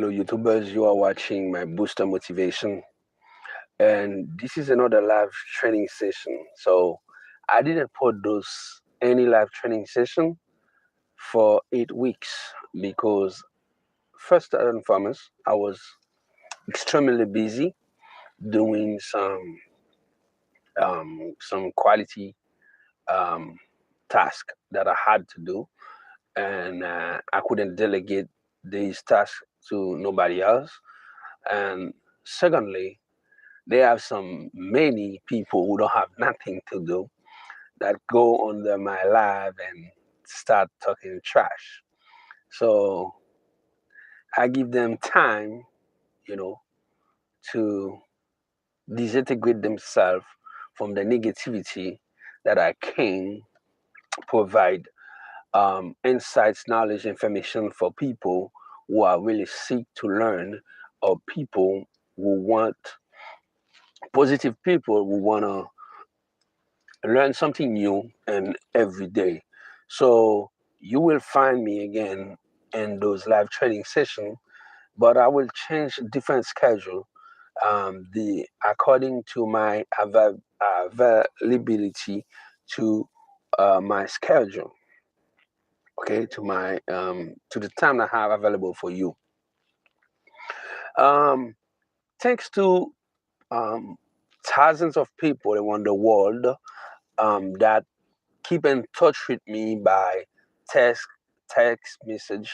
Hello, YouTubers. You are watching my Booster Motivation, and this is another live training session. So, I didn't put those any live training session for 8 weeks because first and foremost, I was extremely busy doing some quality um, task that I had to do, and I couldn't delegate these tasks to nobody else. And secondly, there are some many people who don't have nothing to do that go under my live and start talking trash. So I give them time, you know, to disintegrate themselves from the negativity that I can provide insights, knowledge, information for people who are really seek to learn, or people who want positive people who want to learn something new and every day. So you will find me again in those live training sessions, but I will change different schedule the according to my availability to my schedule. Okay, to my to the time I have available for you. Um, Thanks to um, thousands of people around the world that keep in touch with me by text, text message,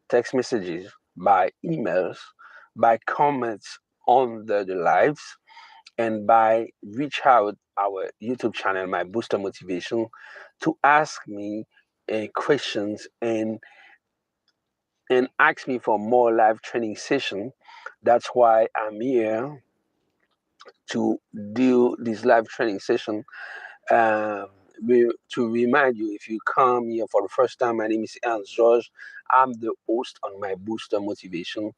text messages, by emails, by comments on the lives, and by reach out our YouTube channel, my Booster Motivation, to ask me questions and ask me for more live training session. That's why I'm here to do this live training session. Um, to remind you, if you come here for the first time, my name is Ernst George. I'm the host on my Booster Motivation,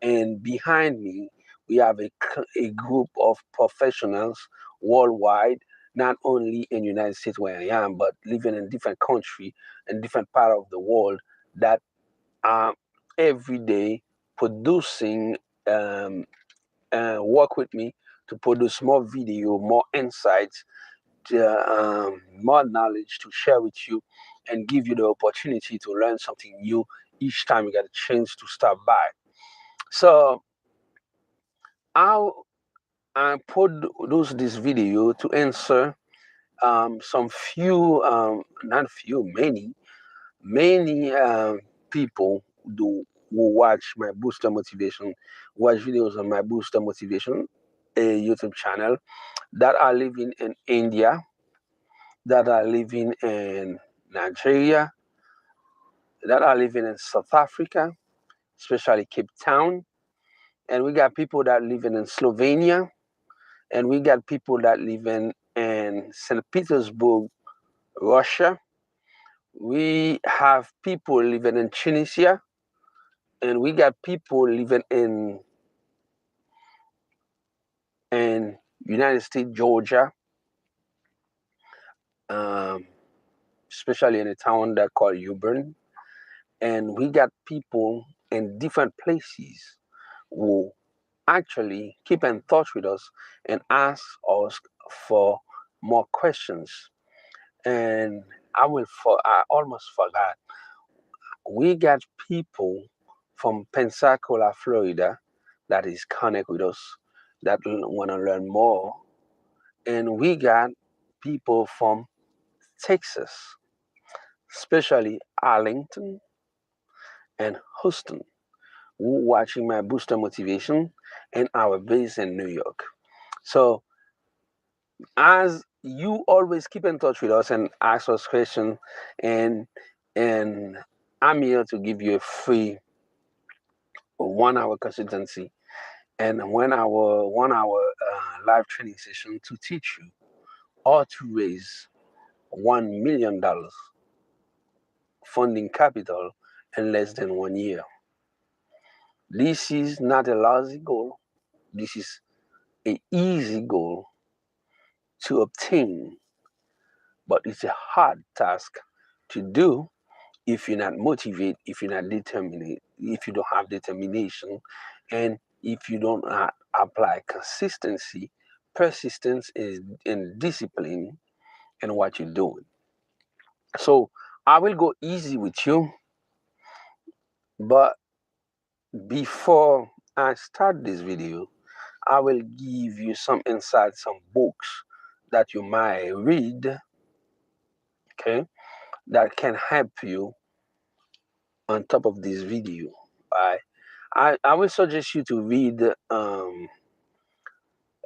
and behind me we have a group of professionals worldwide, not only in the United States where I am, but living in different country and different part of the world that are every day producing work with me to produce more video, more insights, more knowledge to share with you and give you the opportunity to learn something new each time you get a chance to stop by. So I'll I put those this video to answer some few, not few, many people do who watch my Booster Motivation, watch videos on my Booster Motivation YouTube channel that are living in India, that are living in Nigeria, that are living in South Africa, especially Cape Town. And we got people that living in Slovenia, and we got people that living in St. Petersburg, Russia. We have people living in Tunisia, and we got people living in United States, Georgia, um, especially in a town that called Auburn. And we got people in different places who actually keep in touch with us and ask us for more questions. And I almost forgot. We got people from Pensacola, Florida, that is connect with us, that want to learn more. And we got people from Texas, especially Arlington and Houston, who watching my Booster Motivation and our base in New York. So as you always keep in touch with us and ask us questions, and and I'm here to give you a free 1 hour consultancy and 1 hour live training session to teach you how to raise $1 million funding capital in less than 1 year. This is not a lousy goal. This is an easy goal to obtain, but it's a hard task to do if you're not motivated, if you're not determined, if you don't have determination, and if you don't apply consistency, persistence is in discipline in what you're doing. So I will go easy with you, but before I start this video, I will give you some insights, some books that you might read, okay, that can help you on top of this video. Right? I will suggest you to read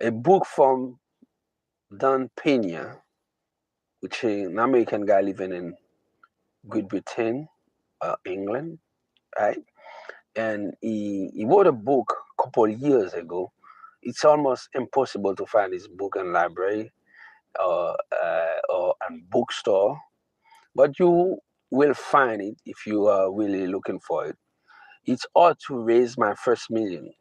a book from Don Pena, which is an American guy living in Great Britain, England, right? And he wrote a book a couple of years ago. It's almost impossible to find this book in library or in bookstore, but you will find it if you are really looking for it. It's How to Raise My First Million.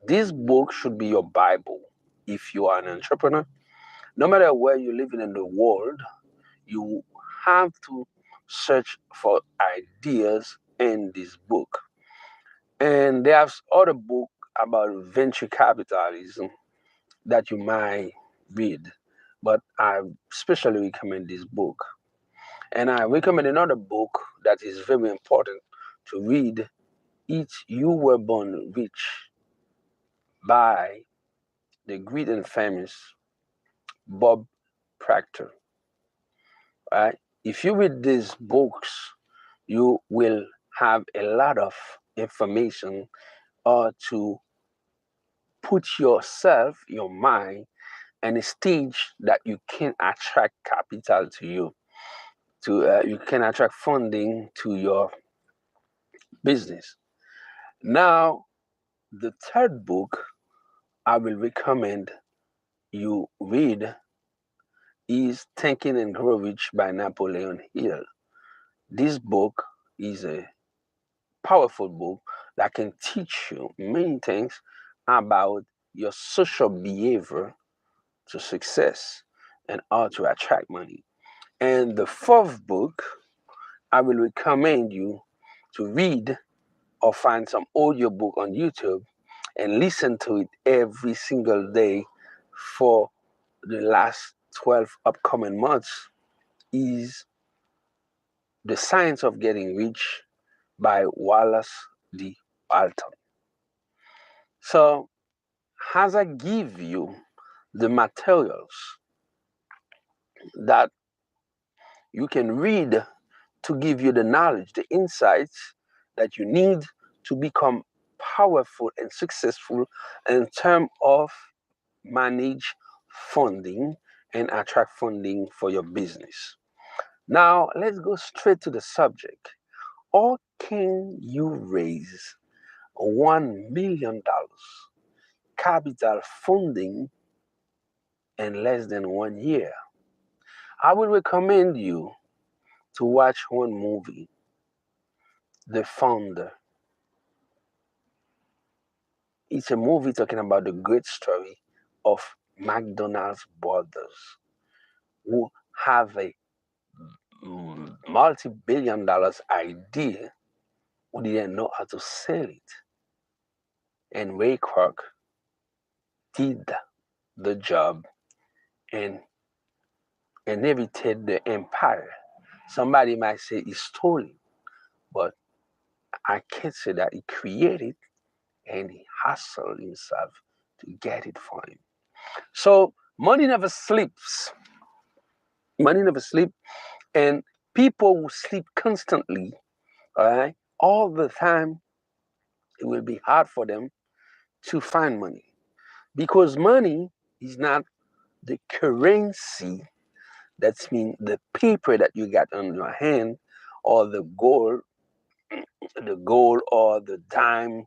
This book should be your Bible if you are an entrepreneur. No matter where you're living in the world, you have to search for ideas in this book. And there's other book about venture capitalism that you might read, but I especially recommend this book. And I recommend another book that is very important to read. It's You Were Born Rich by the great and famous Bob Proctor. Right? If you read these books, you will have a lot of information to put yourself, your mind, in a stage that you can attract capital to you. You can attract funding to your business. Now, the third book I will recommend you read is Thinking and Grow Rich by Napoleon Hill. This book is a powerful book that can teach you many things about your social behavior to success and how to attract money. And the fourth book, I will recommend you to read or find some audio book on YouTube and listen to it every single day for the last 12 upcoming months, is The Science of Getting Rich by Wallace D. Walton. So, as I give you the materials that you can read to give you the knowledge, the insights that you need to become powerful and successful in terms of manage funding and attract funding for your business. Now, let's go straight to the subject. How can you raise $1 million capital funding in less than 1 year? I would recommend you to watch one movie, The Founder. It's a movie talking about the great story of McDonald's brothers who have a multi-billion dollars idea who didn't know how to sell it. And Ray Kroc did the job and inherited the empire. Somebody might say he stole it, but I can't say that. He created and he hustled himself to get it for him. So money never sleeps. Money never sleeps, and people who sleep constantly, all right, all the time, it will be hard for them to find money, because money is not the currency. That's mean the paper that you got on your hand, or the gold or the dime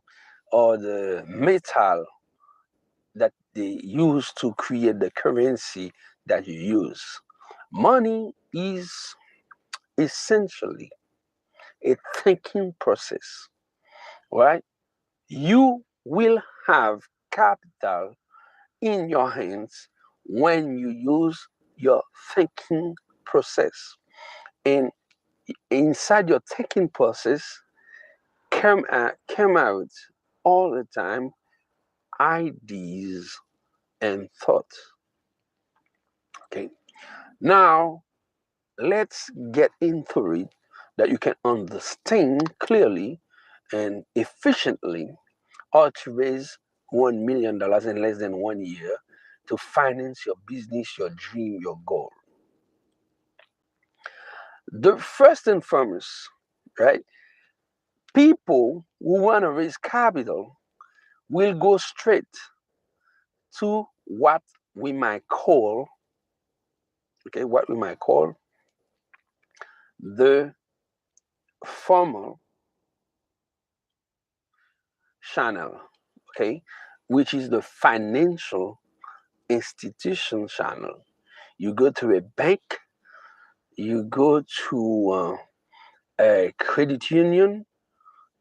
or the metal that they use to create the currency that you use. Money is essentially a thinking process, right? You will have capital in your hands when you use your thinking process. And inside your thinking process come out all the time ideas and thoughts. Okay, now let's get into it that you can understand clearly and efficiently how to raise $1 million in less than 1 year to finance your business, your dream, your goal. The first and foremost, right? People who want to raise capital will go straight to what we might call, okay, what we might call the formal channel, okay, which is the financial institution channel. You go to a bank, you go to a credit union,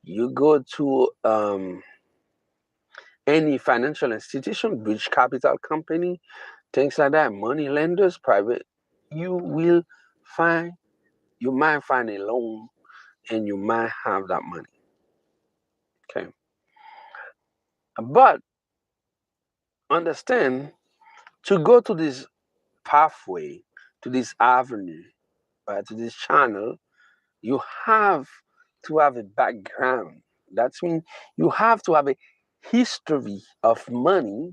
you go to any financial institution, bridge capital company, things like that, money lenders, private, you will find, you might find a loan and you might have that money. Okay. But understand, to go to this pathway, to this avenue, right, to this channel, you have to have a background. That means you have to have a history of money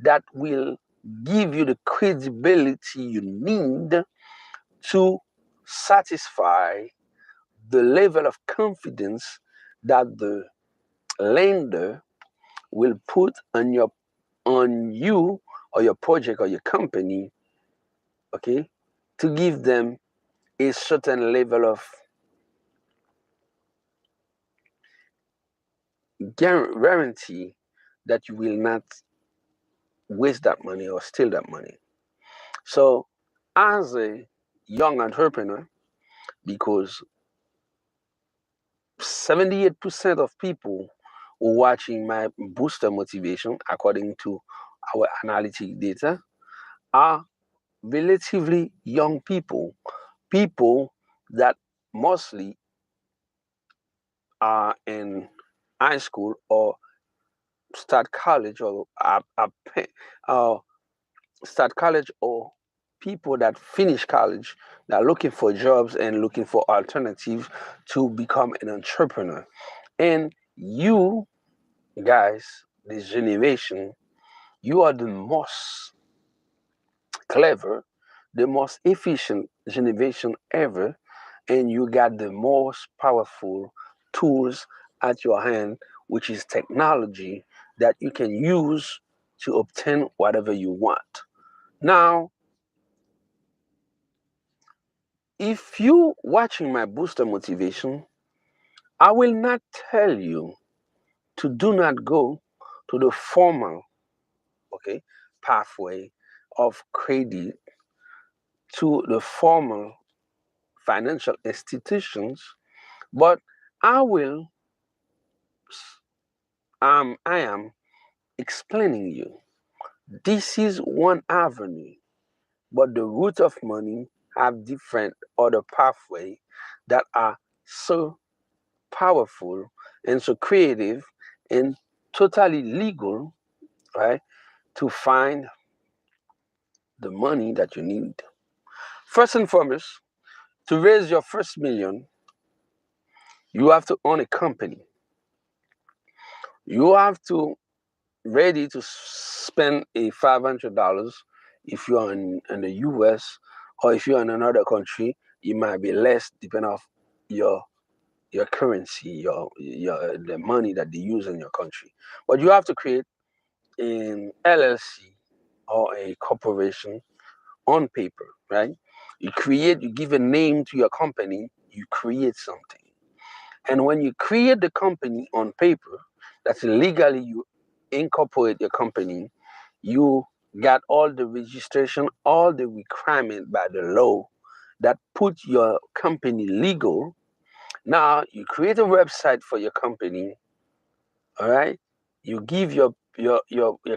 that will give you the credibility you need to satisfy the level of confidence that the lender will put on you or your project or your company, okay, to give them a certain level of guarantee that you will not waste that money or steal that money. So, as a young entrepreneur, because 78% of people who watching my booster motivation, according to our analytic data, are relatively young people, people that mostly are in high school or start college or start college, or people that finish college that are looking for jobs and looking for alternatives to become an entrepreneur. And you guys, this generation, you are the most clever, the most efficient generation ever, and you got the most powerful tools at your hand, which is technology that you can use to obtain whatever you want. Now, if you watching my booster motivation, I will not tell you to do not go to the formal, okay, pathway of credit, to the formal financial institutions, but I will I am explaining you this is one avenue, but the root of money have different other pathway that are so powerful and so creative and totally legal, right, to find the money that you need. First and foremost, to raise your first million, you have to own a company. You have to ready to spend a $500 if you're in the US, or if you're in another country, it might be less depending on your currency, your the money that they use in your country. But you have to create an LLC or a corporation on paper, right? You give a name to your company, you create something. And when you create the company on paper, that's legally you incorporate your company, you got all the registration, all the requirement by the law that put your company legal. Now you create a website for your company, all right? You give your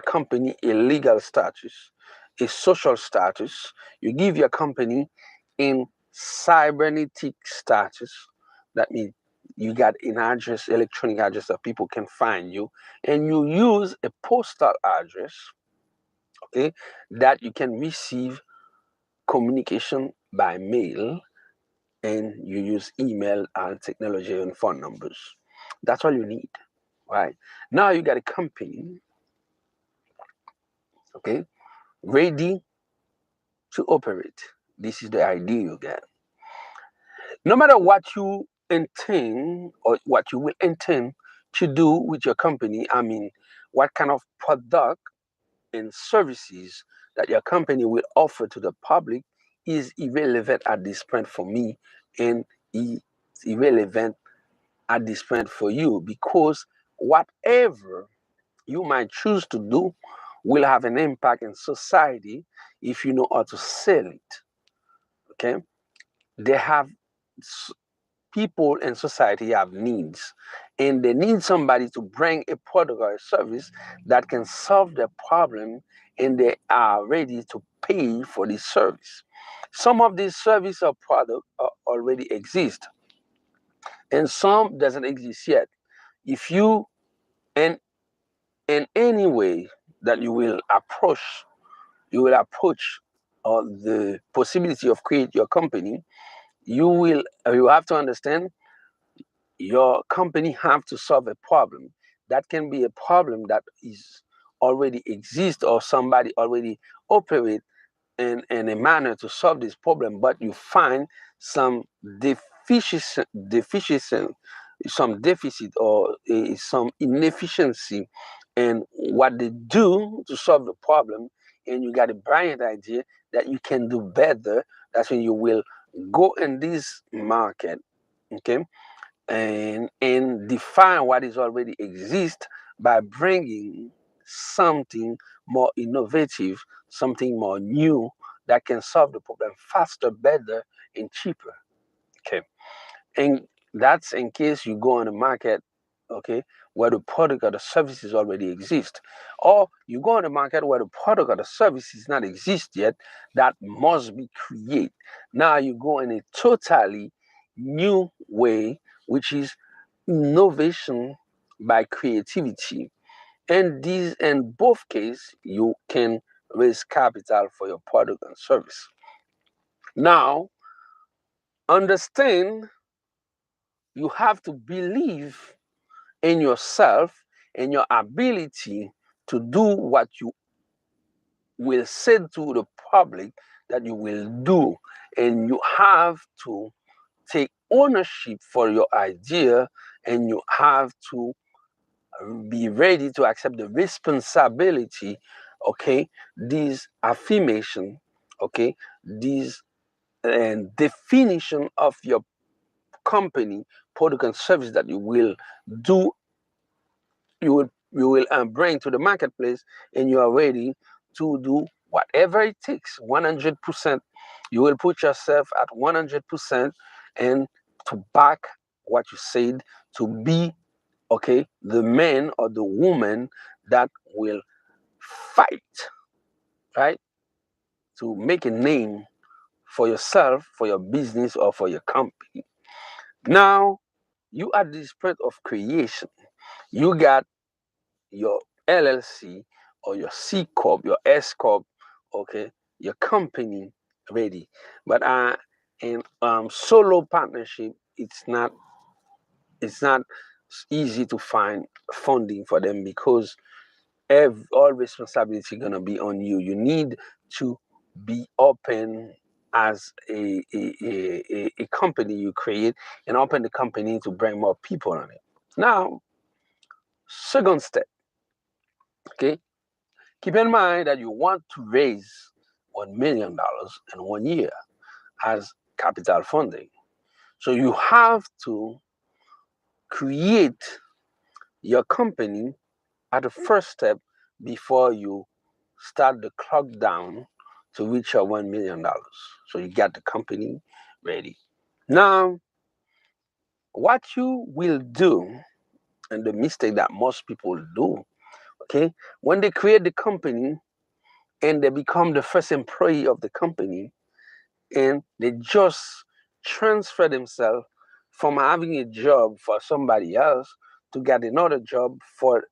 company a legal status, a social status. You give your company in cybernetic status. That means you got an address, electronic address that people can find you, and you use a postal address, okay, that you can receive communication by mail, and you use email and technology and phone numbers. That's all you need, right? Now you got a company, okay, ready to operate. This is the idea you get. No matter what you intend or what you will intend to do with your company, I mean, what kind of product and services that your company will offer to the public is irrelevant at this point for me, and it's irrelevant at this point for you, because whatever you might choose to do will have an impact in society if you know how to sell it. Okay, they have people in society have needs, and they need somebody to bring a product or a service that can solve their problem, and they are ready to pay for this service. Some of these service or product already exist, and some doesn't exist yet. If you in any way that you will approach the possibility of create your company, you have to understand your company have to solve a problem. That can be a problem that is already exist, or somebody already operate in a manner to solve this problem, but you find some deficiency, some deficit, or some inefficiency in what they do to solve the problem, and you got a brilliant idea that you can do better. That's when you will go in this market, okay, and define what is already exist by bringing something more innovative, something more new that can solve the problem faster, better, and cheaper. Okay, and that's in case you go on the market, okay, where the product or the services already exist, or you go on the market where the product or the service is not exist yet, that must be created. Now you go in a totally new way, which is innovation by creativity. And these, in both cases, you can raise capital for your product and service. Now, understand, you have to believe in yourself and your ability to do what you will say to the public that you will do. And you have to take ownership for your idea, and you have to be ready to accept the responsibility, okay, these affirmation, okay, these and definition of your company, product and service that do you will bring to the marketplace, and you are ready to do whatever it takes, 100%. You will put yourself at 100%, and to back what you said, to be, okay, the man or the woman that will fight, right, to make a name for yourself, for your business, or for your company. Now, you are this part of creation. You got your LLC or your C corp, your S corp, okay, your company ready. But in solo partnership, it's not easy to find funding for them, because all responsibility gonna be on you. You need to be open as a company you create, and open the company to bring more people on it. Now, second step, okay, keep in mind that you want to raise $1 million in 1 year as capital funding. So you have to create your company at the first step before you start the clock down to reach your $1 million. So you got the company ready. Now, what you will do, and the mistake that most people do, okay, when they create the company and they become the first employee of the company, and they just transfer themselves from having a job for somebody else to get another job for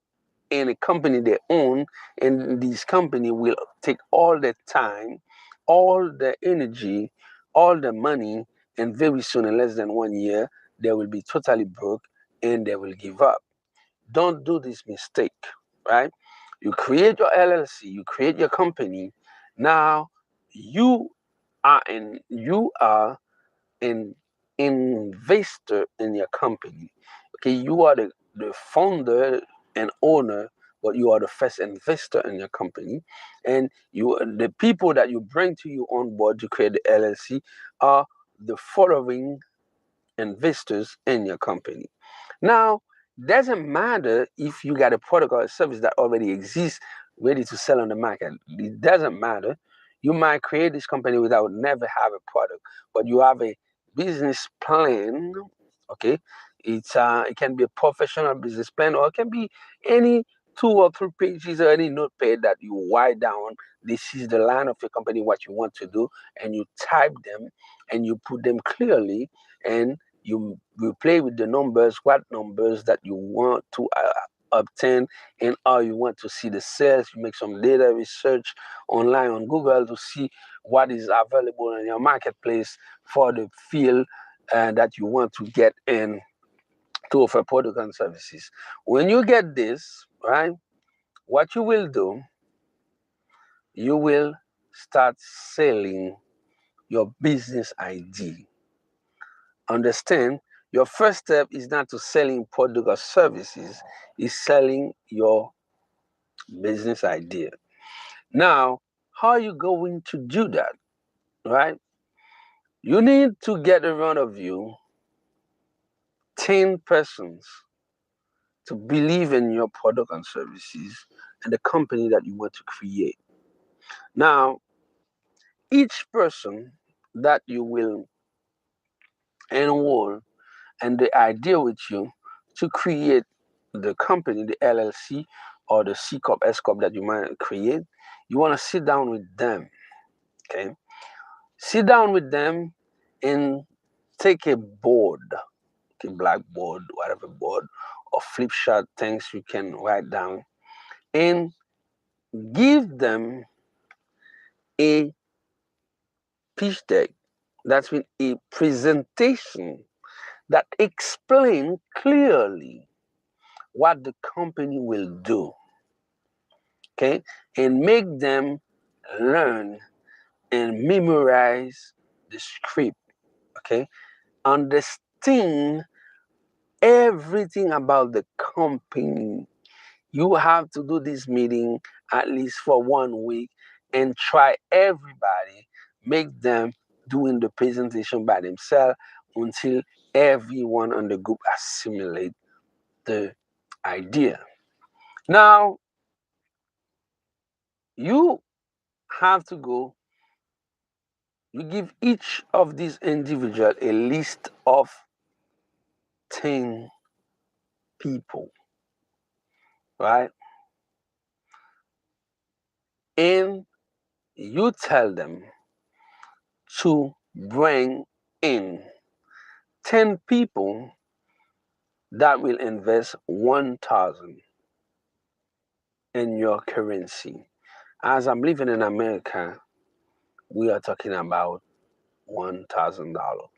in a company they own, and this company will take all the time, all the energy, all the money, and very soon, in less than 1 year, they will be totally broke and they will give up. Don't do this mistake, right? You create your LLC, you create your company. Now you are an investor in your company. Okay, you are the founder and owner, but you are the first investor in your company. And the people that you bring to you on board to create the LLC are the following investors in your company. Now, doesn't matter if you got a product or a service that already exists ready to sell on the market. It doesn't matter. You might create this company without never have a product, but you have a business plan. Okay, it can be a professional business plan, or it can be any 2 or 3 pages or any notepad that you write down. This is the line of your company, what you want to do, and you type them and you put them clearly, and you play with the numbers, what numbers that you want to obtain, and how you want to see the sales. You make some data research online on Google to see what is available in your marketplace for the field that you want to get in to offer products and services. When you get this, right, what you will do, you will start selling your business idea. Understand, your first step is not to selling product or services, is selling your business idea. Now, how are you going to do that, right? You need to get around of you 10 persons to believe in your product and services and the company that you want to create. Now, each person that you will enroll and the idea with you to create the company, the LLC or the C Corp, S Corp that you might create, you want to sit down with them. Okay, sit down with them and take a board, okay, blackboard, whatever board, or flip chart things you can write down, and give them a pitch deck. That's mean a presentation that explain clearly what the company will do, okay, and make them learn and memorize the script, okay, understand everything about the company. You have to do this meeting at least for 1 week and try everybody, make them doing the presentation by themselves until everyone on the group assimilate the idea. Now, you have to go, you give each of these individuals a list of 10 people, right? And you tell them to bring in 10 people that will invest 1,000 in your currency. As I'm living in America, we are talking about $1,000.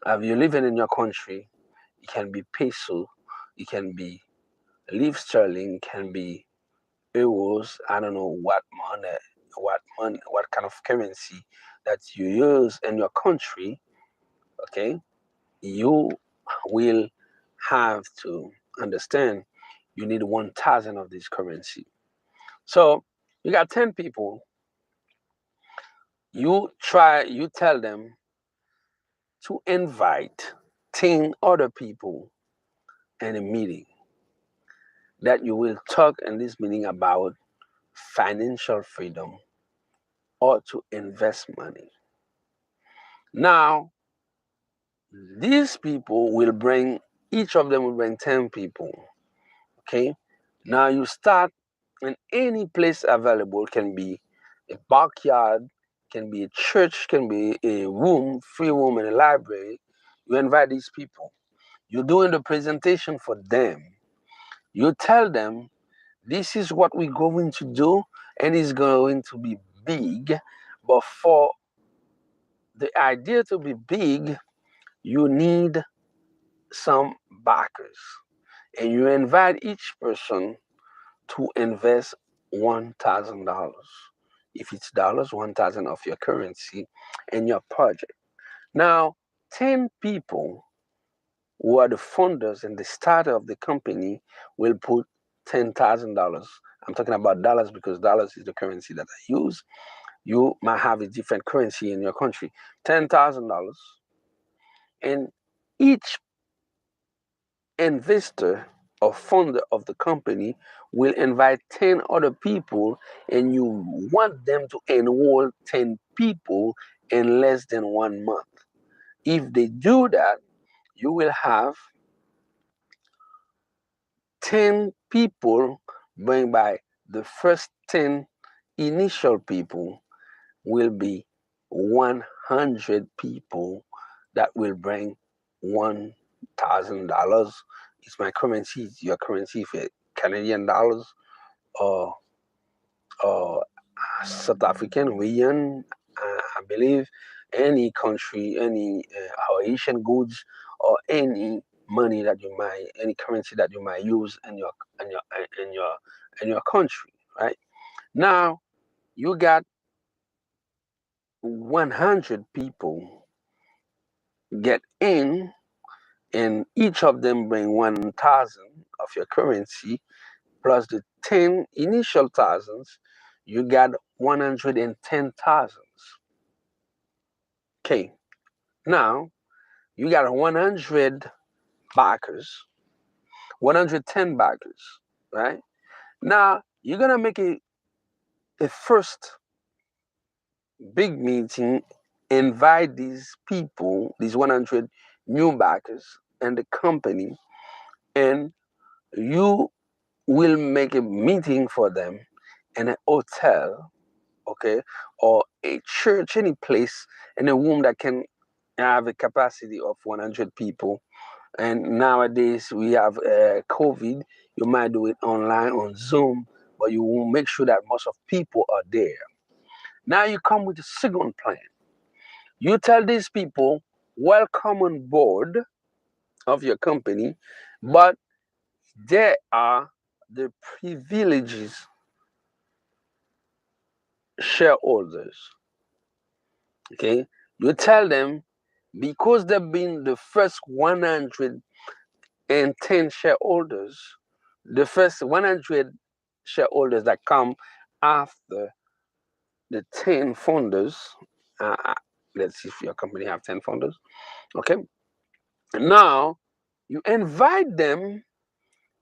If you're living in your country, it can be peso, it can be leaf sterling, it can be euros. I don't know what kind of currency that you use in your country. Okay, you will have to understand you need 1,000 of this currency. So you got 10 people. You tell them to invite 10 other people in a meeting that you will talk in this meeting about financial freedom or to invest money. Now, these people will bring, each of them will bring 10 people. Okay. Now you start in any place available. It can be a backyard, can be a church, can be a room, free room in a library. You invite these people. You're doing the presentation for them. You tell them, this is what we're going to do, and it's going to be big. But for the idea to be big, you need some backers. And you invite each person to invest $1,000. If it's dollars, 1,000 of your currency in your project. Now, 10 people who are the funders and the starter of the company will put $10,000. I'm talking about dollars because dollars is the currency that I use. You might have a different currency in your country. $10,000. And each investor or founder of the company will invite 10 other people, and you want them to enroll 10 people in less than 1 month. If they do that, you will have 10 people bring by the first 10 initial people will be 100 people that will bring $1,000. It's my currency, it's your currency, for Canadian dollars or South African, Rand, I believe, any country, any Haitian goods, or any money that you might, any currency that you might use in your in your in your country, right? Now you got 100 people get in, and each of them bring 1,000 of your currency plus the 10 initial thousands. You got 110,000. Okay, now you got 100 backers, 110 backers, right? Now you're gonna make a first big meeting, invite these people, these 100 new backers and the company, and you will make a meeting for them in a hotel, okay, or a church, any place in a room that can have a capacity of 100 people. And nowadays we have COVID. You might do it online on Zoom, but you will make sure that most of people are there. Now you come with a second plan. You tell these people, welcome on board of your company, but there are the privileges shareholders. Okay, you tell them, because they've been the first 110 shareholders, the first 100 shareholders that come after the 10 founders. Let's see if your company have 10 founders. Okay, now you invite them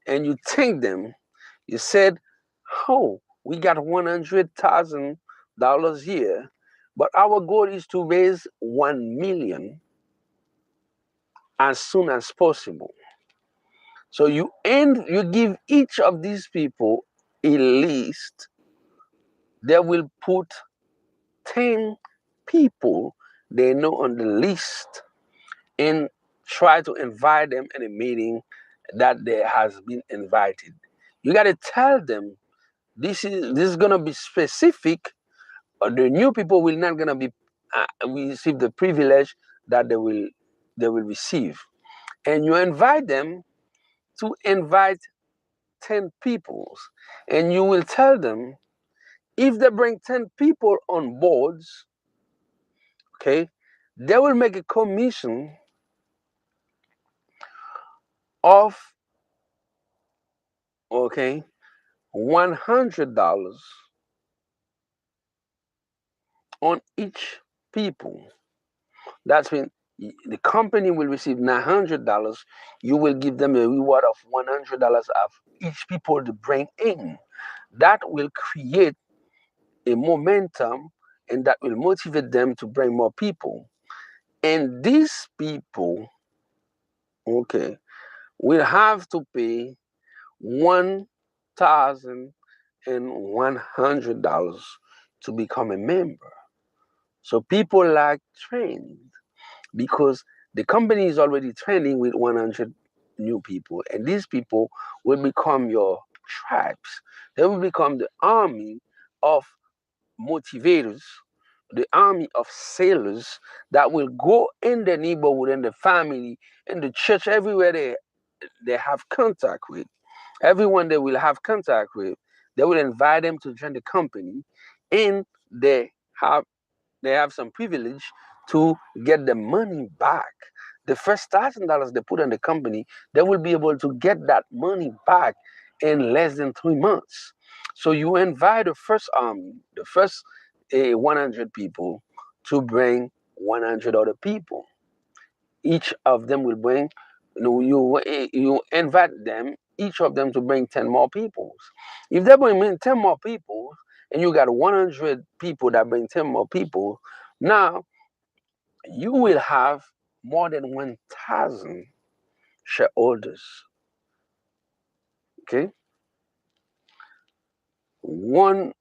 and you thank them. You said, oh, we got $100,000 here, but our goal is to raise 1 million as soon as possible. So you give each of these people a list. They will put 10 people they know on the list and try to invite them in a meeting that they has been invited. You got to tell them this is gonna be specific. Or the new people will not gonna be receive the privilege that they will receive, and you invite them to invite 10 people, and you will tell them if they bring 10 people on boards, okay, they will make a commission of, okay, $100 on each people. That's when the company will receive $900. You will give them a reward of $100 of each people to bring in. That will create a momentum, and that will motivate them to bring more people. And these people, okay, will have to pay $1,100 to become a member. So people like trained because the company is already training with 100 new people, and these people will become your tribes. They will become the army of motivators, the army of sailors that will go in the neighborhood, in the family, in the church, everywhere they have contact with. Everyone they will have contact with, they will invite them to join the company, and have they have some privilege to get the money back. The first $1,000 they put in the company, they will be able to get that money back in less than 3 months. So you invite the first army, the first 100 people, to bring 100 other people. Each of them will bring, you invite them, each of them to bring 10 more people. If they bring 10 more people, and you got 100 people that bring 10 more people, now you will have more than 1,000 shareholders. Okay, one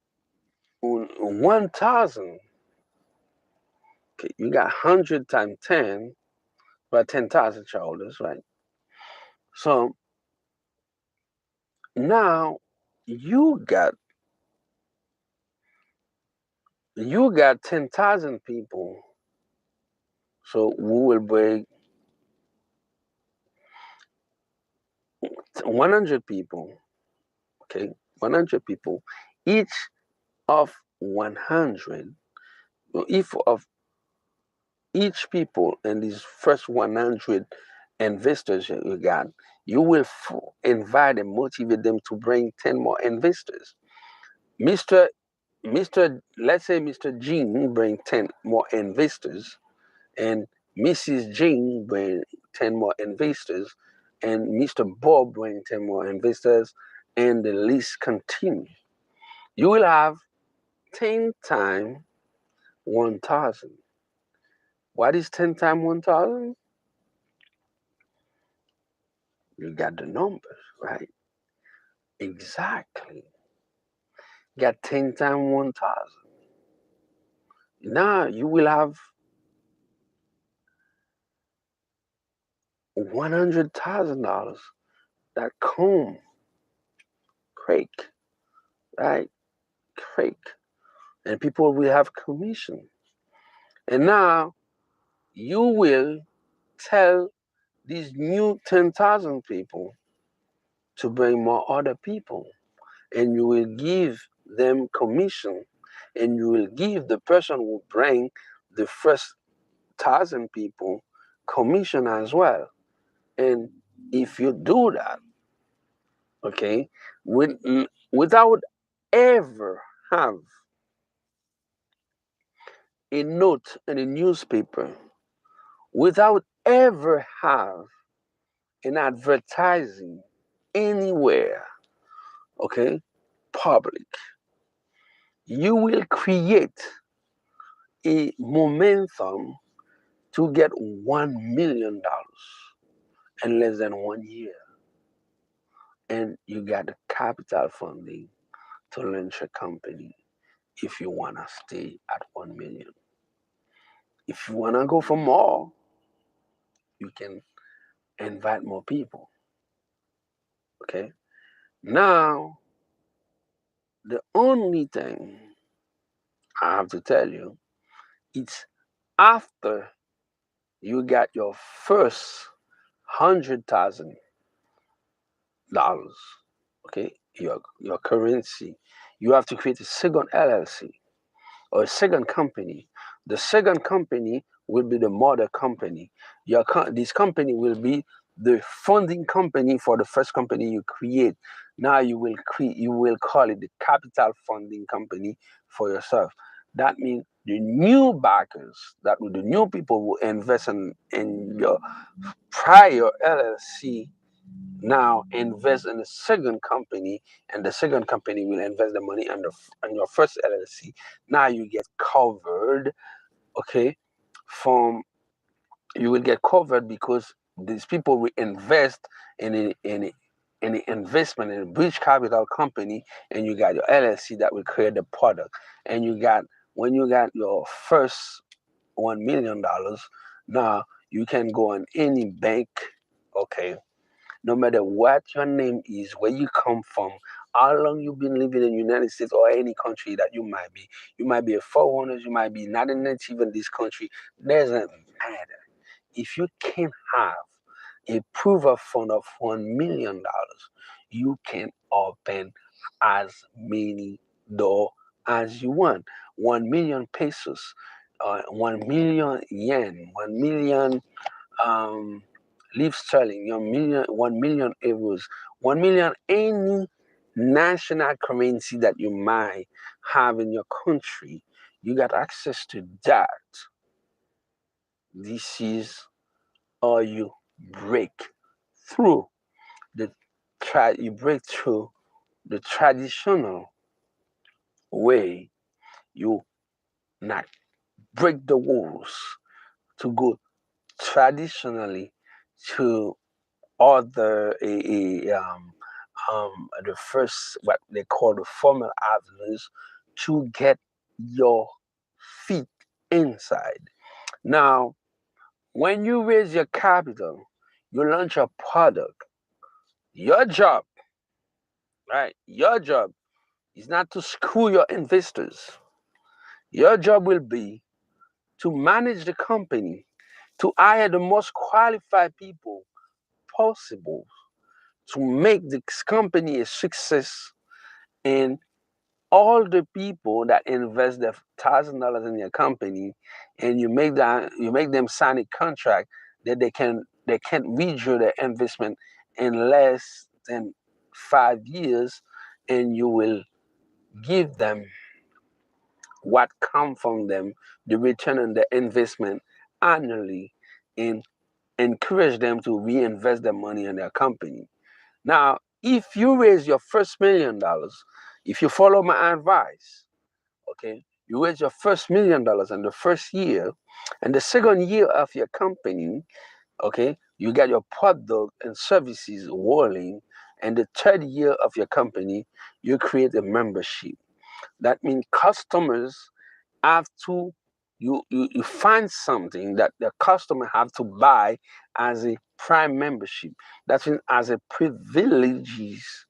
1,000. Okay, you got 100 times 10, about 10,000 shareholders, right? So now you got you got 10,000 people. So we will bring 100 people. Okay, 100 people. Each of 100. If of each people in these first 100 investors you got, you will invite and motivate them to bring 10 more investors. Mr. Let's say Mr. Jean bring 10 more investors, and Mrs. Jean bring 10 more investors, and Mr. Bob bring 10 more investors, and the list continues. You will have 10 times 1,000. What is 10 times 1,000? You got the numbers, right? Exactly. Got 10 times 1,000. Now you will have $100,000 that come crake, right? Crake. And people will have commission. And now you will tell these new 10,000 people to bring more other people. And you will give them commission. And you will give the person who bring the first 1,000 people commission as well. And if you do that, okay, with, without ever have a note in a newspaper, without ever have an advertising anywhere, okay, public, you will create a momentum to get $1 million in less than 1 year. And you got the capital funding to launch a company if you want to stay at 1 million. If you want to go for more, you can invite more people. Okay. Now, the only thing I have to tell you, it's after you got your first $100,000, okay, your currency, you have to create a second LLC or a second company. The second company will be the mother company. This company will be the funding company for the first company you create. Now you will call it the capital funding company for yourself. That means the new backers, the new people who invest in your prior LLC now invest in the second company, and the second company will invest the money on your first LLC. Now you get covered, okay, from you will get covered because these people will invest in the investment in a bridge capital company, and you got your LLC that will create the product, and you got when you got your first $1 million, now you can go on any bank, okay, no matter what your name is, where you come from, how long you've been living in the United States or any country that you might be. You might be a foreigner, you might be not a native in this country. Doesn't matter. If you can have a proof of fund of $1 million, you can open as many doors as you want. 1 million pesos, 1 million yen, 1 million um, leave sterling, your million, 1 million euros, 1 million any national currency that you might have in your country. You got access to that. This is how you break through you break through the traditional way. You not break the walls to go traditionally to other the first what they call the formal avenues to get your feet inside. Now, when you raise your capital, you launch a product. Your job, right? Your job is not to screw your investors. Your job will be to manage the company, to hire the most qualified people possible to make this company a success, and all the people that invest their $1,000 in your company, and you make them sign a contract that they can't withdraw their investment in less than 5 years, and you will give them what come from them, the return on the investment annually, and encourage them to reinvest their money in their company. Now, if you raise your first $1 million, if you follow my advice, okay, you raise your first $1 million in the first year, and the second year of your company, okay, you got your product and services rolling, and the third year of your company, you create a membership. That means customers have to you find something that the customer have to buy as a prime membership. That means as a privileges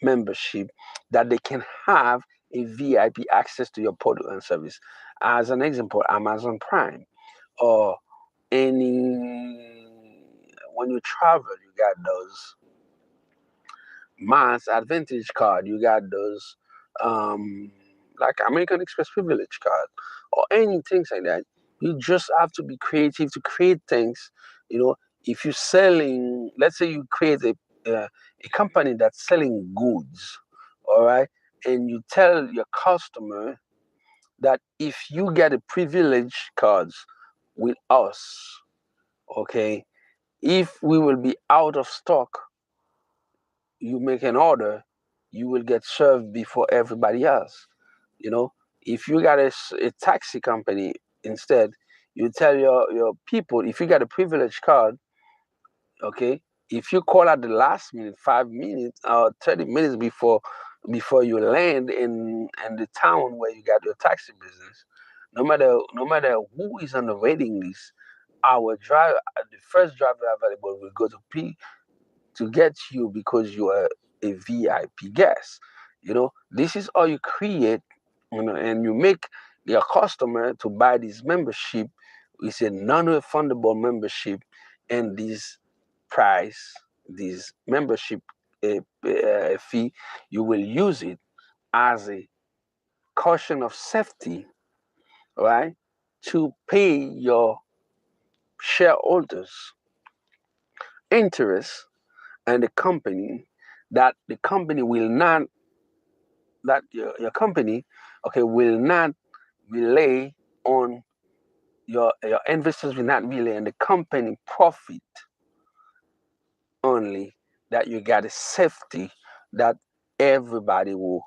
membership that they can have a VIP access to your product and service. As an example, Amazon Prime or any when you travel, you got those mass advantage card, you got those like American Express privilege card or any things like that. You just have to be creative to create things. You know, if you're selling, let's say you create a company that's selling goods, all right, and you tell your customer that if you get a privilege cards with us, okay, if we will be out of stock, you make an order, you will get served before everybody else. You know, if you got a taxi company instead, you tell your people, if you got a privilege card, okay, if you call at the last minute, 5 minutes or 30 minutes before you land in the town where you got your taxi business, no matter who is on the waiting list, our driver, the first driver available will go to P to get you because you are a VIP guest. You know, this is how you create, you know, and you make your customer to buy this membership. It's a non-refundable membership, and this price, this membership fee, you will use it as a caution of safety, right? To pay your shareholders interest and the company, that the company will not that your company, okay, will not rely on your investors will not rely on the company profit only, that you got a safety, that everybody will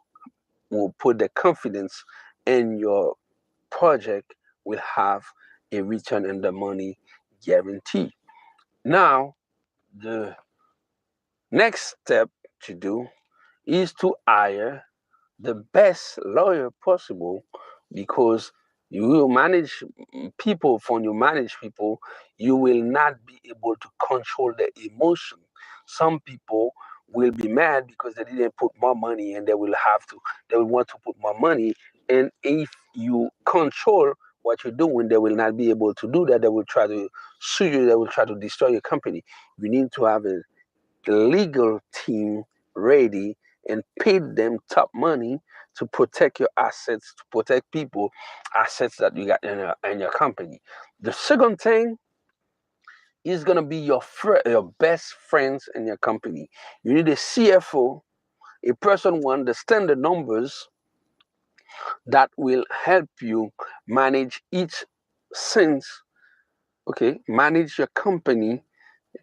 put their confidence in your project, will have a return on the money guarantee. Now, the next step to do is to hire the best lawyer possible because you will manage people. When you manage people, you will not be able to control the emotion. Some people will be mad because they didn't put more money, and they will want to put more money. And if you control what you're doing, they will not be able to do that. They will try to sue you. They will try to destroy your company. You need to have a legal team ready and pay them top money to protect your assets, to protect people assets that you got in your company. The second thing is gonna be your best friends in your company. You need a CFO, a person who understands the numbers, that will help you manage each sense. Okay, manage your company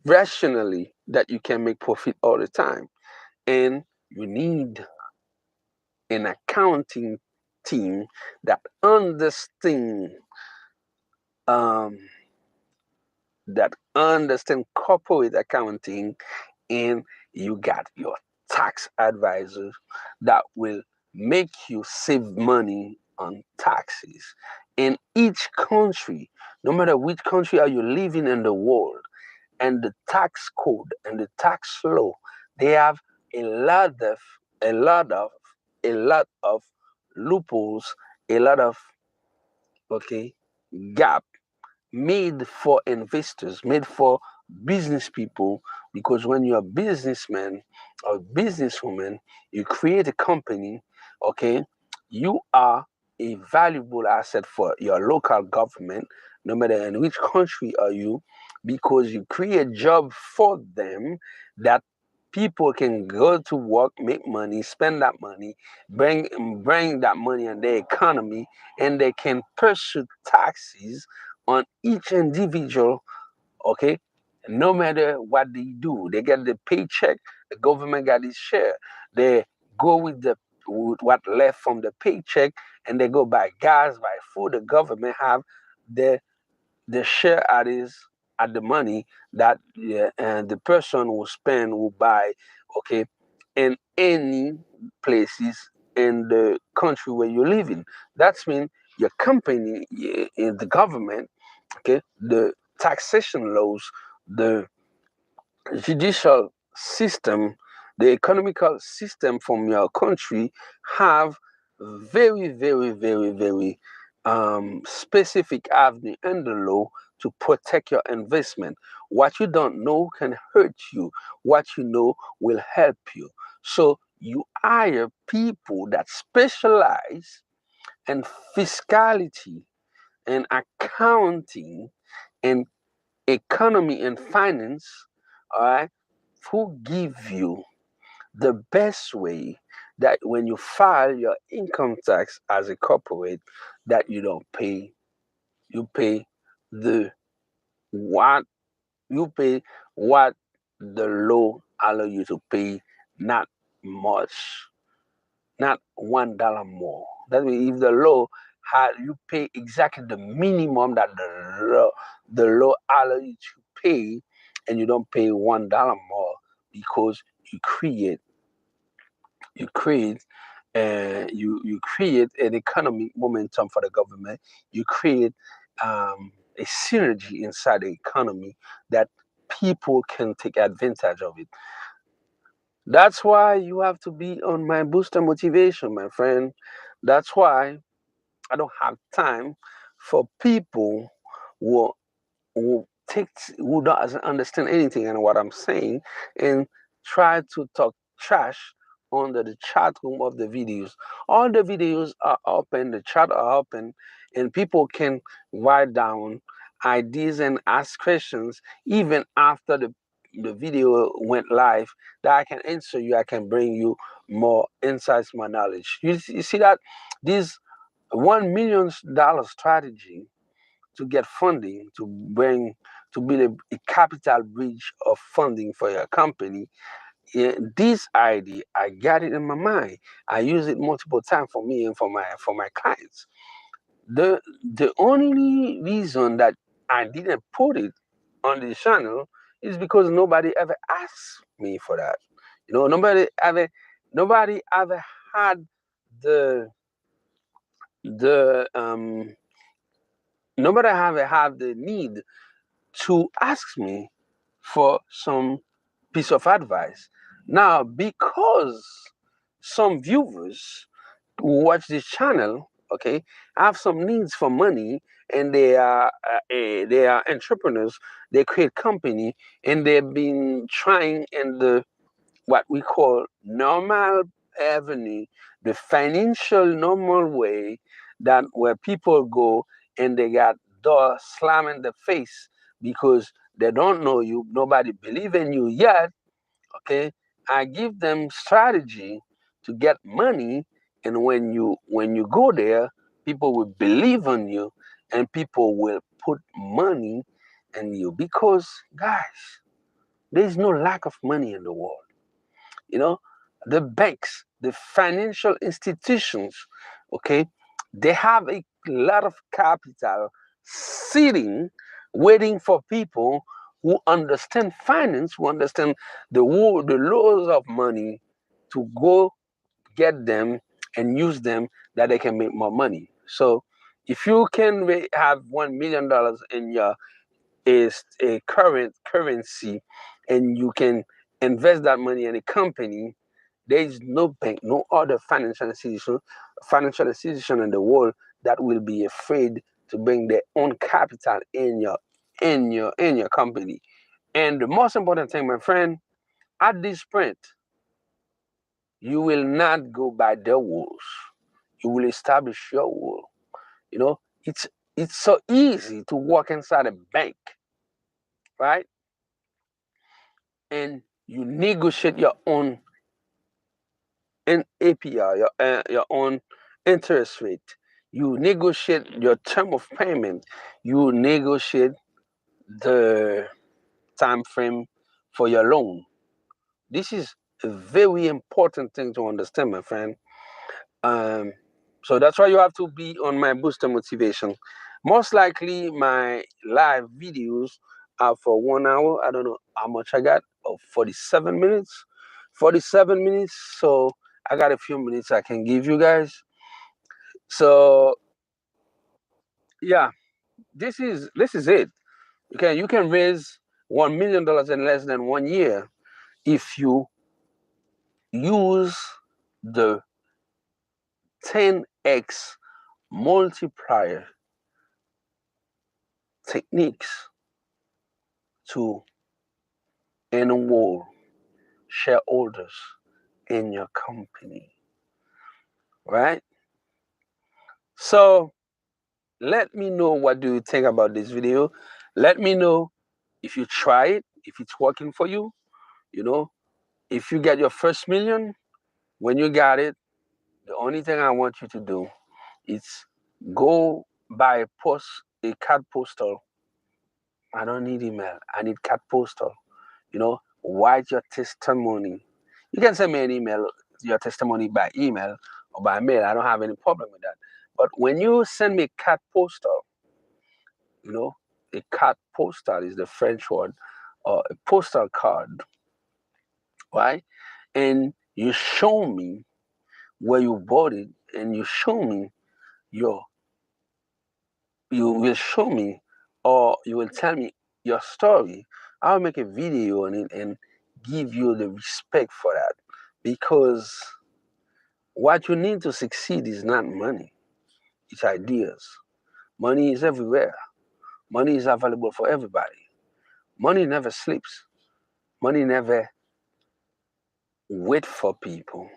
rationally, that you can make profit all the time. And you need an accounting team that understand um, corporate accounting. And you got your tax advisors that will make you save money on taxes. In each country, no matter which country are you living in the world, and the tax code and the tax law, they have a lot of a lot of a lot of loopholes, a lot of, okay, gap, made for investors, made for business people. Because when you're a businessman or businesswoman, you create a company, okay, you are a valuable asset for your local government, no matter in which country are you, because you create job for them, that people can go to work, make money, spend that money, bring that money in their economy, and they can pursue taxes on each individual, okay? No matter what they do, they get the paycheck, the government got its share. They go with what left from the paycheck, and they go buy gas, buy food. The government have the share at the money that, yeah, and the person will spend, will buy, okay, in any places in the country where you live in. That's mean your company, in the government, okay, the taxation laws, the judicial system, the economical system from your country have very, very, very, very specific avenue in the law to protect your investment. What you don't know can hurt you. What you know will help you. So you hire people that specialize in fiscality and accounting and economy and finance, all right, who give you the best way that when you file your income tax as a corporate, that you don't pay, you pay the what you pay what the law allow you to pay, not much, not $1 more. That means if the law had you pay exactly the minimum that the law allow you to pay, and you don't pay $1 more, because you create you create an economic momentum for the government. You create a synergy inside the economy that people can take advantage of it. That's why you have to be on my booster motivation, my friend. That's why I don't have time for people who who doesn't understand anything in what I'm saying, and try to talk trash under the chat room of the videos. All the videos are open, the chat are open, and people can write down ideas and ask questions even after the video went live, that I can answer you, I can bring you more insights, more knowledge. You see that this $1 million strategy to get funding, to build a capital bridge of funding for your company. Yeah, this idea, I got it in my mind. I use it multiple times for me and for my clients. The only reason that I didn't put it on the channel is because nobody ever asked me for that. Nobody ever had the the nobody have the need to ask me for some piece of advice. Now, because some viewers who watch this channel, okay, have some needs for money, and they are entrepreneurs. They create company, and they've been trying in the what we call normal avenue, the financial normal way, that where people go and they got door slam in the face because they don't know you, nobody believe in you yet. Okay, I give them strategy to get money, and when you go there, people will believe on you, and people will put money in you, because guys, there's no lack of money in the world. You know, the banks, the financial institutions, okay, they have a lot of capital sitting, waiting for people who understand finance, who understand the laws of money, to go get them and use them, that they can make more money. So if you can have $1 million in your is a current currency, and you can invest that money in a company, there is no bank, no other financial institution in the world that will be afraid to bring their own capital in your company. And the most important thing, my friend, at this point, you will not go by their rules. You will establish your rule. You know, it's so easy to walk inside a bank, right? And you negotiate your own APR, your own interest rate. You negotiate your term of payment. You negotiate the time frame for your loan. This is a very important thing to understand, my friend. Um, so that's why you have to be on my booster motivation. Most likely, my live videos are for 1 hour. I don't know how much I got, or 47 minutes. 47 minutes. So I got a few minutes I can give you guys. So yeah, this is it. You can raise $1 million in less than 1 year if you use the 10x multiplier techniques to enroll shareholders in your company, right? So let me know, what do you think about this video. Let me know if you try it, if it's working for you. You know, if you get your first million, when you got it, the only thing I want you to do is go buy a card postal. I don't need email, I need card postal. Write your testimony. You can send me an email, your testimony by email or by mail. I don't have any problem with that. But when you send me card postal, you know, a card postal is the French word, or a postal card, right? And you show me where you bought it, and your you will show me, or you will tell me your story. I'll make a video on it and give you the respect for that, because what you need to succeed is not money, it's ideas. Money is everywhere. Money is available for everybody. Money never sleeps. Money never wait for people.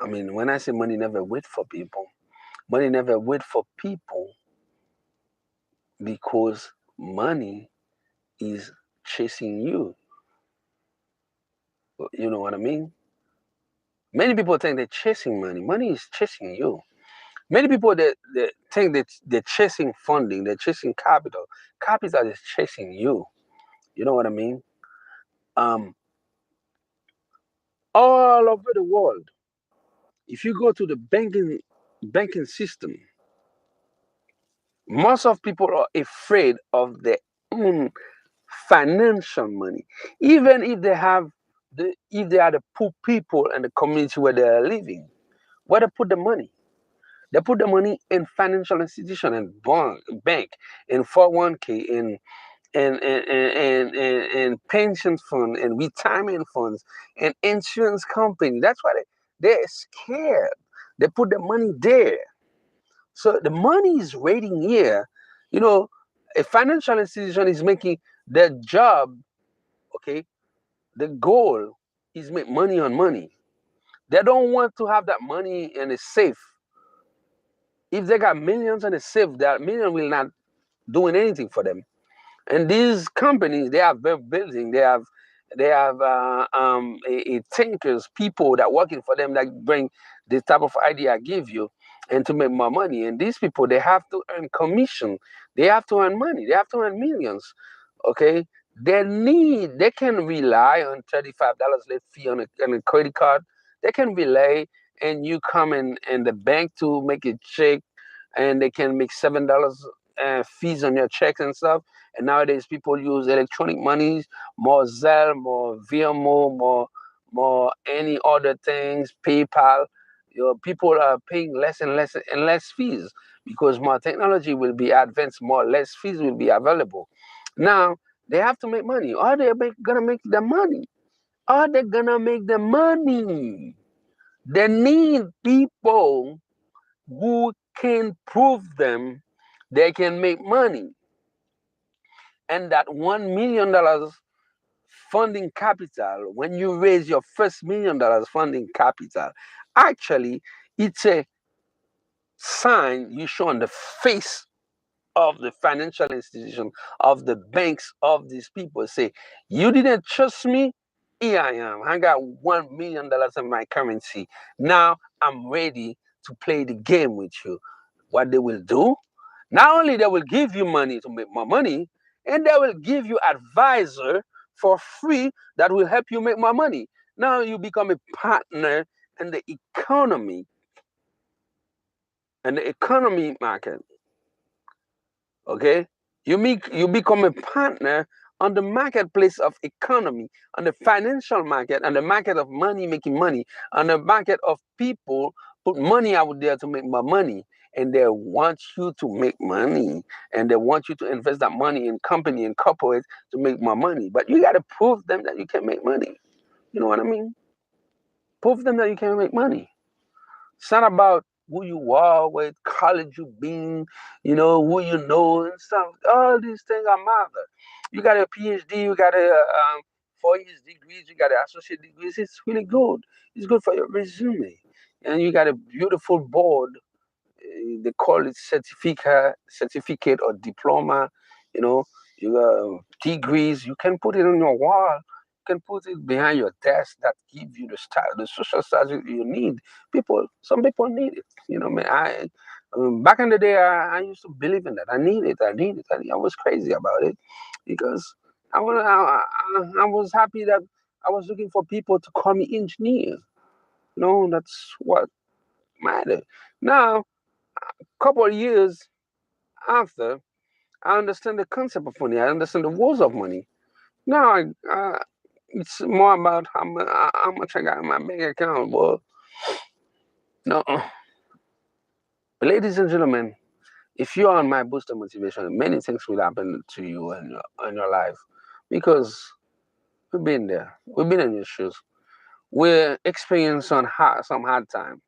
I mean, when I say money never wait for people, money never wait for people, because money is chasing you. You know what I mean? Many people think they're chasing money. Money is chasing you. Many people that think that they're chasing funding, they're chasing capital. Capital is chasing you. You know what I mean? Um, all over the world, if you go to the banking system, most of people are afraid of their own financial money, even if they are the poor people in the community where they are living. Where to put the money? They put the money in financial institution and bank, in 401k, in pension fund, and retirement funds, and insurance company. That's why they're scared. They put the money there. So the money is waiting here. You know, a financial institution is making their job, okay? The goal is make money on money. They don't want to have that money in a safe. If they got millions in a safe, that million will not doing anything for them. And these companies, they have building, they have thinkers, people that working for them that bring this type of idea I give you, and to make more money. And these people, they have to earn commission, they have to earn money, they have to earn millions. Okay, they can rely on $35 late fee on a credit card. They can rely, and you come in the bank to make a check, and they can make $7 fees on your checks and stuff. And nowadays, people use electronic monies, more Zelle, more Venmo, more any other things, PayPal. People are paying less and less and less fees because more technology will be advanced, more less fees will be available. Now they have to make money. Are they gonna make the money? Are they gonna make the money? They need people who can prove them they can make money. And that $1 million funding capital, when you raise your first $1 million funding capital, actually it's a sign you show on the face of the financial institution, of the banks, of these people. Say, you didn't trust me, here I am. I got $1 million of my currency. Now I'm ready to play the game with you. What they will do, not only they will give you money to make more money, and they will give you advisor for free that will help you make more money. Now you become a partner in the economy and the economy market. Okay, you become a partner on the marketplace of economy, on the financial market, on the market of money, making money, on the market of people put money out there to make more money, and they want you to make money, and they want you to invest that money in company and corporate to make more money. But you got to prove them that you can make money. You know what I mean? Prove them that you can make money. It's not about who you are, what college you been, who you know and stuff. All these things are matter. You got a PhD, you got a 4 years degrees, you got an associate degrees. It's really good. It's good for your resume. And you got a beautiful board. They call it certificate or diploma. You know, you got degrees. You can put it on your wall. You can put it behind your desk. That give you the social status you need. Some people need it. Man, back in the day, I used to believe in that. I need it. I need it. I was crazy about it because I was happy that I was looking for people to call me engineer. That's what mattered. Now, couple of years after, I understand the concept of money. I understand the rules of money. Now, it's more about how much I got in my bank account. Well, no, ladies and gentlemen, if you are on my booster motivation, many things will happen to you in your life because we've been there. We've been in your shoes. We're experiencing some hard time.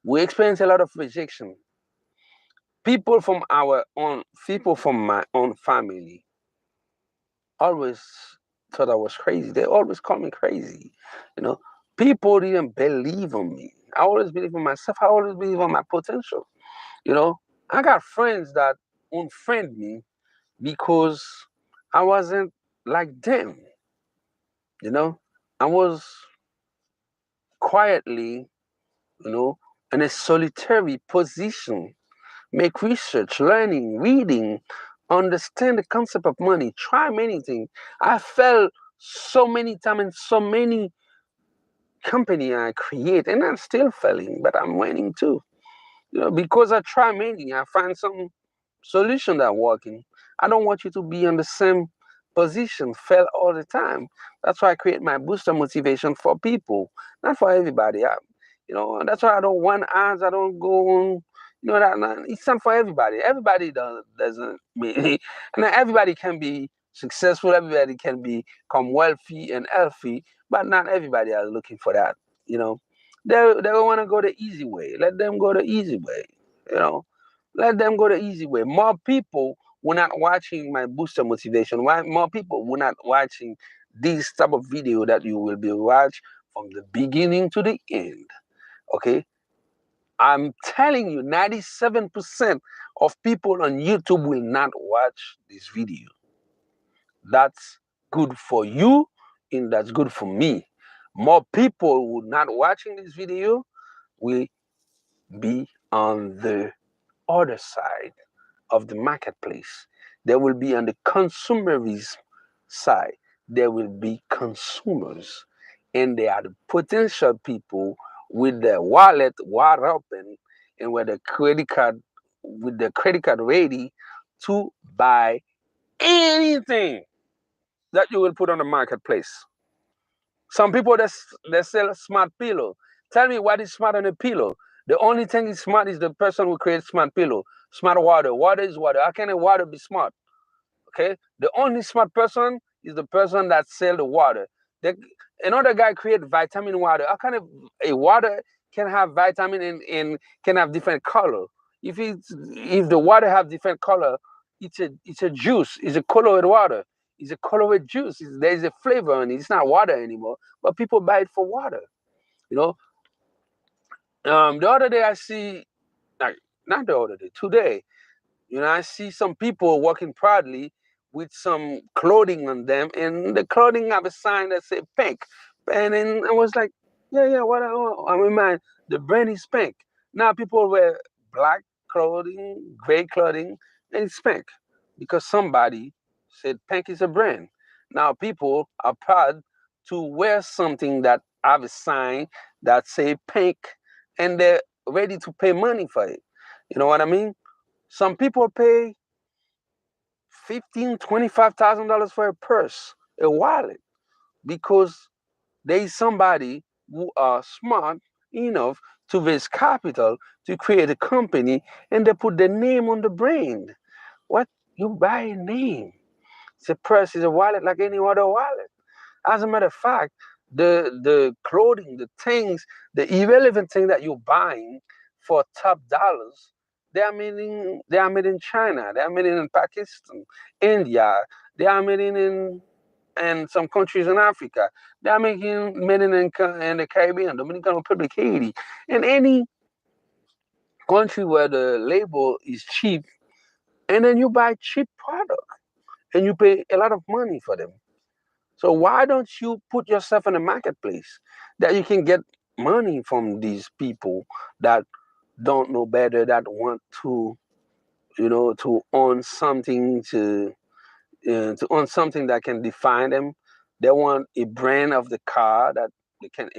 We experience a lot of rejection. People from my own family always thought I was crazy. They always called me crazy. You know, People didn't believe in me. I always believe in myself. I always believe in my potential. You know, I got friends that unfriend me because I wasn't like them. You know, I was quietly, you know, in a solitary position, make research, learning, reading, understand the concept of money, try many things. I fell so many times in so many company I create, and I'm still failing, but I'm winning too. Because I try many, I find some solution that working. I don't want you to be in the same position, fail all the time. That's why I create my booster motivation for people, not for everybody. And that's why I don't want ads. I don't go on. It's not for everybody. Everybody doesn't mean, and everybody can be successful. Everybody can become wealthy and healthy, but not everybody are looking for that. You know, they want to go the easy way. Let them go the easy way. You know, let them go the easy way. More people were not watching my booster motivation. Why more people were not watching this type of video that you will be watch from the beginning to the end. Okay, I'm telling you, 97% of people on YouTube will not watch this video. That's good for you, and that's good for me. More people who not watching this video will be on the other side of the marketplace. They will be on the consumerism side. There will be consumers, and they are the potential people with their wallet wide open and with the credit card ready to buy anything that you will put on the marketplace. Some people that sell smart pillow. Tell me what is smart on a pillow. The only thing is smart is the person who creates smart pillow. Smart water. Water is water. How can a water be smart? Okay? The only smart person is the person that sell the water. Another guy create vitamin water. How can a water can have vitamin and can have different color? If the water have different color, it's a juice. It's a colored water. It's a colored juice. There's a flavor in it. It's not water anymore. But people buy it for water. You know. The other day I see, like not the other day, today. I see some people walking proudly with some clothing on them, and the clothing have a sign that say pink. And then I was like, yeah, what? I mean, man, the brand is pink. Now people wear black clothing, gray clothing, and it's pink because somebody said pink is a brand. Now people are proud to wear something that have a sign that say pink, and they're ready to pay money for it. You know what I mean? Some people pay $15,000, $25,000 for a purse, a wallet, because there is somebody who are smart enough to raise capital to create a company, and they put the name on the brand. What? You buy a name. It's a purse, it's a wallet like any other wallet. As a matter of fact, the clothing, the things, the irrelevant thing that you're buying for top dollars, they are made in China, they are made in Pakistan, India, they are made in some countries in Africa, they are made in the Caribbean, Dominican Republic, Haiti, in any country where the label is cheap, and then you buy cheap product and you pay a lot of money for them. So why don't you put yourself in a marketplace that you can get money from these people that don't know better, that want to own something to own something that can define them. They want a brand of the car that they can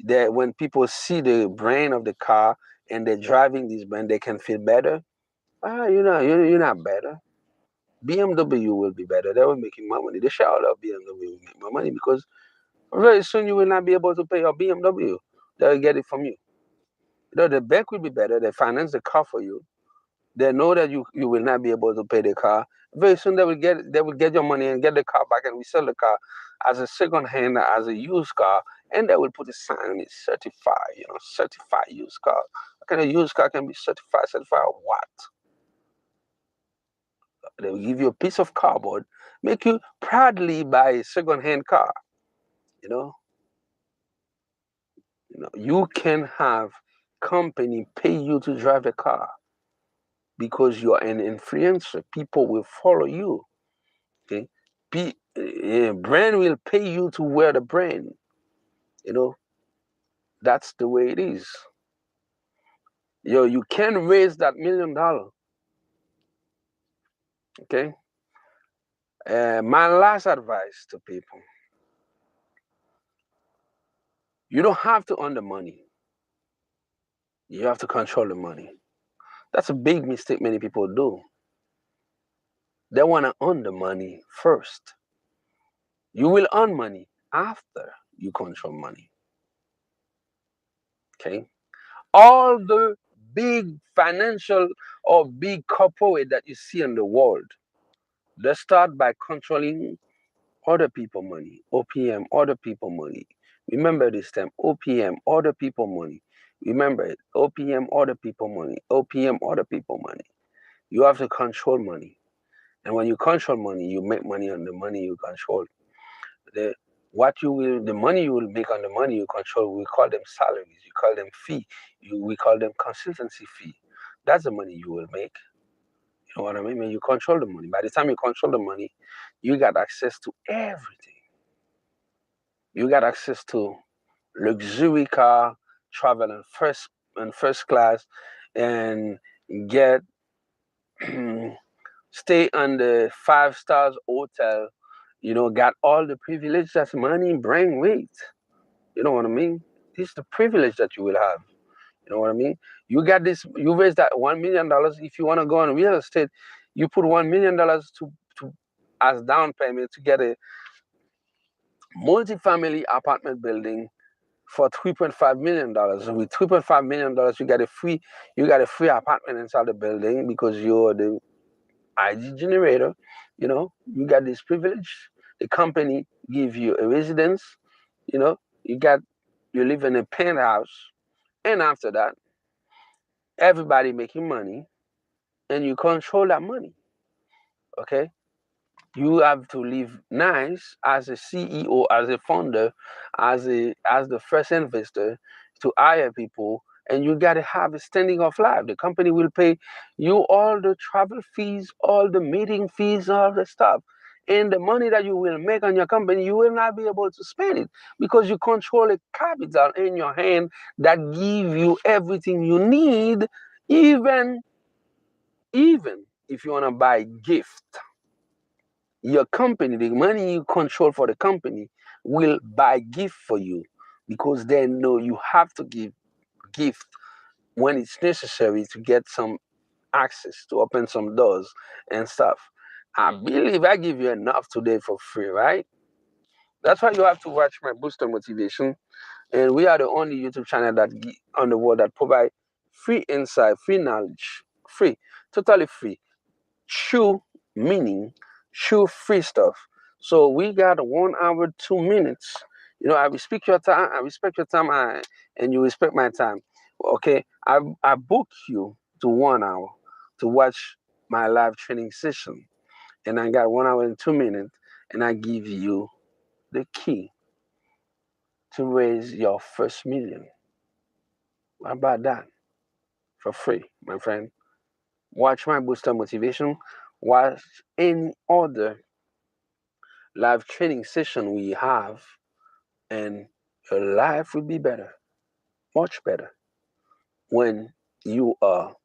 that when people see the brand of the car and they're driving this brand, they can feel better. You're not better. BMW will be better. They will making more money. The shareholder of BMW will make more money because very soon you will not be able to pay your BMW. They'll get it from you. The bank will be better. They finance the car for you. They know that you will not be able to pay the car. Very soon they will get your money and get the car back and resell the car as a second hand, as a used car, and they will put a sign on it, certified, certified used car. How can a used car can be certified? Certified what? They will give you a piece of cardboard, make you proudly buy a second hand car. You know, you can have company pay you to drive a car because you're an influencer. People will follow you. Okay, brand will pay you to wear the brand. You know, that's the way it is. You can raise that $1 million. Okay. My last advice to people: you don't have to earn the money. You have to control the money. That's a big mistake many people do. They want to earn the money first. You will earn money after you control money. Okay, all the big financial or big corporate that you see in the world, they start by controlling other people money. OPM, other people money. Remember this term, OPM, other people money. Remember it, OPM, other people money. OPM, other people money. You have to control money. And when you control money, you make money on the money you control. The the money you will make on the money you control, we call them salaries, you call them fee, we call them consultancy fee. That's the money you will make. You know what I mean? When you control the money, by the time you control the money, you got access to everything. You got access to luxury car, travel in first class, and get stay on the 5 stars hotel. You know, got all the privilege that money bring with. You know what I mean? This is the privilege that you will have. You know what I mean? You got this. You raise that $1 million. If you want to go on real estate, you put $1 million to as down payment to get a multi-family apartment building for $3.5 million. With $3.5 million, you got a free apartment inside the building because you're the ID generator. You know, you got this privilege. The company give you a residence. You know, you live in a penthouse, and after that, everybody making money, and you control that money. Okay, you have to live nice as a CEO, as a founder, as the first investor to hire people, and you got to have a standing of life. The company will pay you all the travel fees, all the meeting fees, all the stuff. And the money that you will make on your company, you will not be able to spend it because you control a capital in your hand that give you everything you need, even even if you want to buy gift. Your company, the money you control for the company, will buy gift for you because they know you have to give gift when it's necessary to get some access to open some doors and stuff. I believe I give you enough today for free, right? That's why you have to watch my Booster Motivation. And we are the only YouTube channel that on the world that provide free insight, free knowledge, free, totally free, true meaning, true free stuff. So we got 1 hour, 2 minutes. You know, I respect your time. I respect your time, and you respect my time. Okay, I book you to 1 hour to watch my live training session, and I got 1 hour and 2 minutes, and I give you the key to raise your first million. How about that? For free, my friend. Watch my Booster Motivation. Watch any other live training session we have, and your life will be better, much better, when you are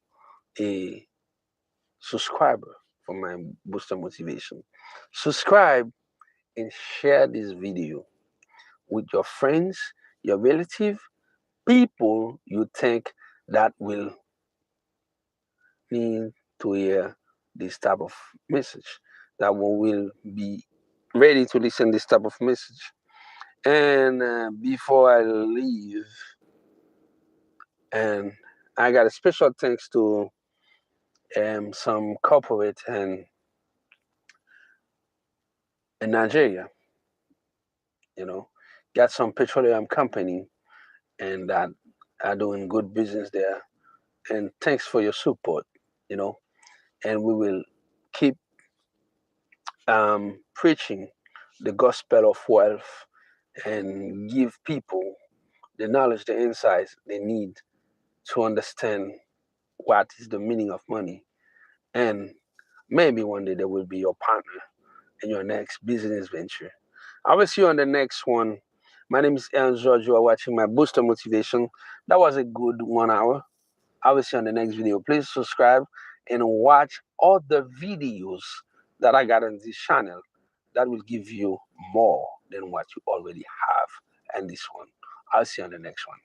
a subscriber for my Booster Motivation. Subscribe and share this video with your friends, your relative, people you think that will need to hear this type of message, that will be ready to listen this type of message. And before I leave, and I got a special thanks to some corporate in Nigeria, you know, got some petroleum company and that are doing good business there. And thanks for your support, you know, and we will keep preaching the gospel of wealth and give people the knowledge, the insights they need to understand what is the meaning of money. And maybe one day they will be your partner in your next business venture. I will see you on the next one. My name is Aaron George. You are watching my Booster Motivation. That was a good 1 hour. I will see you on the next video. Please subscribe and watch all the videos that I got on this channel that will give you more than what you already have in this one. I'll see you on the next one.